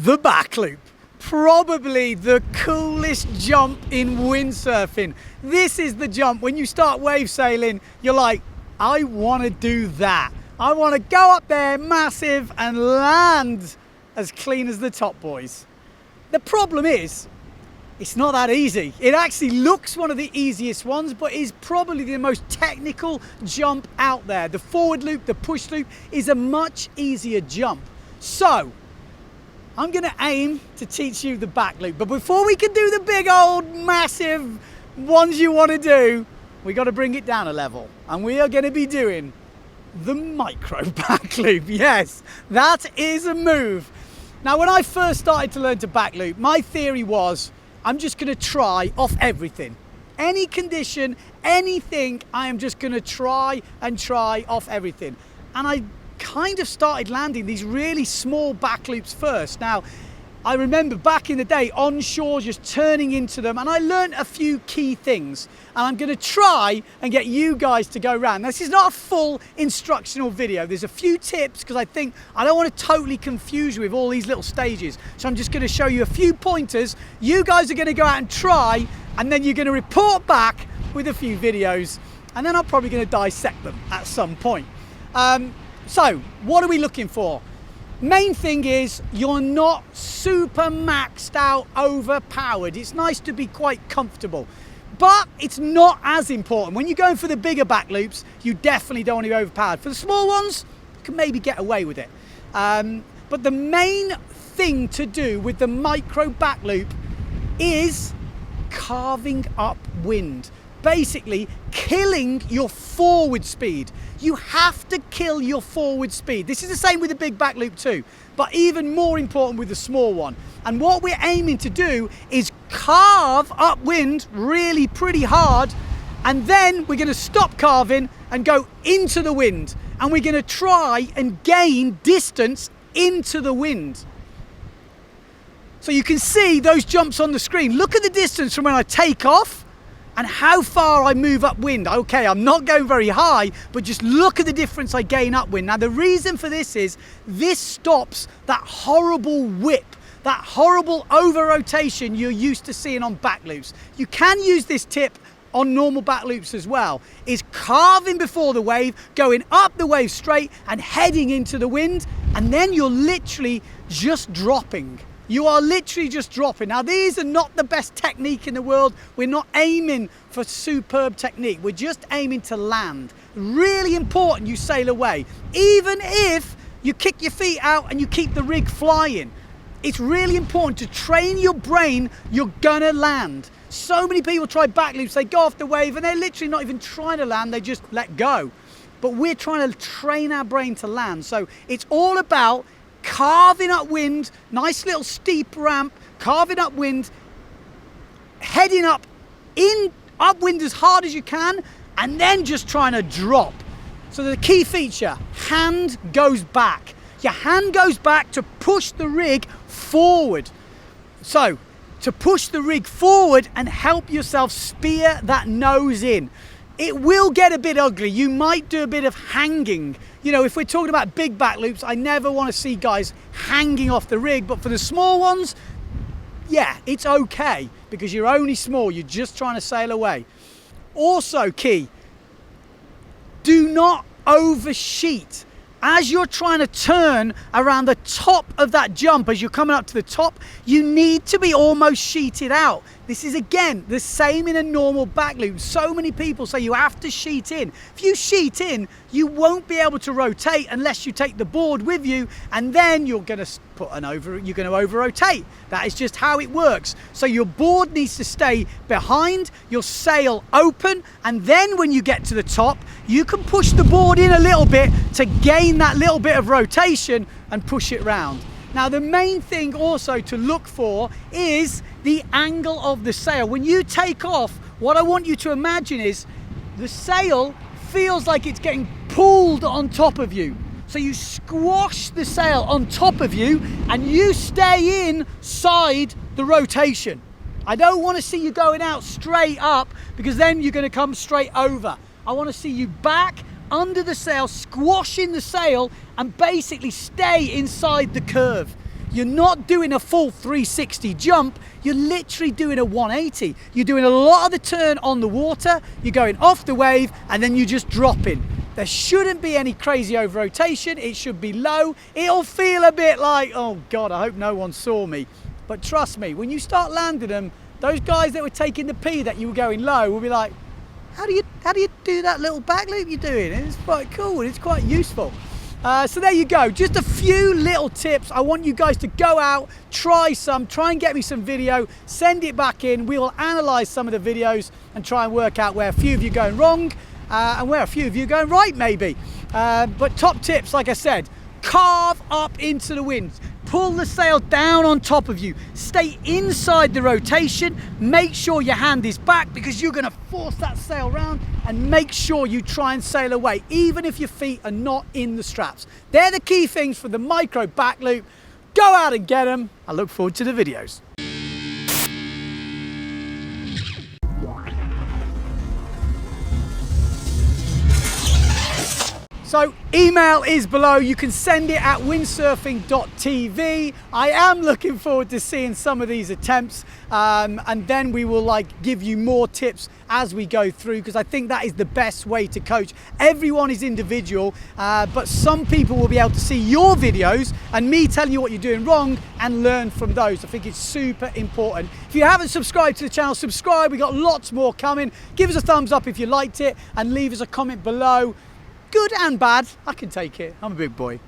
The backloop. Probably the coolest jump in windsurfing. This is the jump when you start wave sailing, you're like, I want to do that. I want to go up there massive and land as clean as the top boys. The problem is, it's not that easy. It actually looks one of the easiest ones, but is probably the most technical jump out there. The forward loop, the push loop is a much easier jump. So, I'm gonna aim to teach you the back loop. But before we can do the big old massive ones you wanna do, we gotta bring it down a level. And we are gonna be doing the micro back loop. Yes, that is a move. Now, when I first started to learn to back loop, my theory was, I'm just gonna try off everything. Any condition, anything, I am just gonna try off everything. And I kind of started landing these really small back loops first. Now, I remember back in the day on shore just turning into them, and I learned a few key things, and I'm going to try and get you guys to go around. This is not a full instructional video. There's a few tips because I don't want to totally confuse you with all these little stages. So I'm just going to show you a few pointers. You guys are going to go out and try, and then you're going to report back with a few videos, and then I'm probably going to dissect them at some point. So what are we looking for? Main thing is you're not super maxed out, overpowered. It's nice to be quite comfortable, but it's not as important. When you're going for the bigger back loops, you definitely don't want to be overpowered. For the small ones, you can maybe get away with it. But the main thing to do with the micro back loop is carving up wind. Basically, killing your forward speed. You have to kill your forward speed. This is the same with the big back loop too, but even more important with the small one. And what we're aiming to do is carve upwind really pretty hard, and then we're going to stop carving and go into the wind, and we're going to try and gain distance into the wind. So you can see those jumps on the screen. Look at the distance from when I take off and how far I move upwind. Okay, I'm not going very high, but just look at the difference I gain upwind. Now, the reason for this is this stops that horrible whip, that horrible over-rotation you're used to seeing on back loops. You can use this tip on normal back loops as well, is carving before the wave, going up the wave straight and heading into the wind, and then you're literally just dropping. You are literally just dropping. Now, these are not the best technique in the world. We're not aiming for superb technique. We're just aiming to land. Really important you sail away. Even if you kick your feet out and you keep the rig flying, it's really important to train your brain you're gonna land. So many people try back loops, they go off the wave and they're literally not even trying to land, they just let go. But we're trying to train our brain to land. So it's all about carving upwind, nice little steep ramp, carving upwind, heading upwind as hard as you can, and then just trying to drop. So the key feature, hand goes back. Your hand goes back to push the rig forward. So to push the rig forward and help yourself spear that nose in. It will get a bit ugly. You might do a bit of hanging. You know, if we're talking about big back loops, I never want to see guys hanging off the rig, but for the small ones, yeah, it's okay because you're only small, you're just trying to sail away. Also key, do not oversheet. As you're trying to turn around the top of that jump, as you're coming up to the top, you need to be almost sheeted out. This is, again, the same in a normal back loop. So many people say you have to sheet in. If you sheet in, you won't be able to rotate unless you take the board with you, and then you're going to over-rotate. That is just how it works. So your board needs to stay behind, your sail open, and then when you get to the top, you can push the board in a little bit to gain that little bit of rotation and push it round. Now, the main thing also to look for is the angle of the sail. When you take off, what I want you to imagine is the sail feels like it's getting pulled on top of you. So you squash the sail on top of you and you stay inside the rotation. I don't want to see you going out straight up because then you're going to come straight over. I want to see you back under the sail, squashing the sail and basically stay inside the curve. you're not doing a full 360 jump, you're literally doing a 180. You're doing a lot of the turn on the water, you're going off the wave, and then you're just dropping. There shouldn't be any crazy over rotation, it should be low. It'll feel a bit like, oh God, I hope no one saw me. But trust me, when you start landing them, those guys that were taking the P that you were going low will be like, how do you do that little back loop you're doing? And it's quite cool and it's quite useful. So there you go, just a few little tips. I want you guys to go out, try and get me some video, send it back in. We will analyze some of the videos and try and work out where a few of you are going wrong and where a few of you are going right maybe. But top tips, like I said, carve up into the wind. Pull the sail down on top of you. Stay inside the rotation. Make sure your hand is back because you're going to force that sail round, and make sure you try and sail away, even if your feet are not in the straps. They're the key things for the micro back loop. Go out and get them. I look forward to the videos. So email is below, you can send it at windsurfing.tv. I am looking forward to seeing some of these attempts and then we will give you more tips as we go through, because I think that is the best way to coach. Everyone is individual, but some people will be able to see your videos and me telling you what you're doing wrong and learn from those. I think it's super important. If you haven't subscribed to the channel, subscribe. We got lots more coming. Give us a thumbs up if you liked it and leave us a comment below. Good and bad, I can take it. I'm a big boy.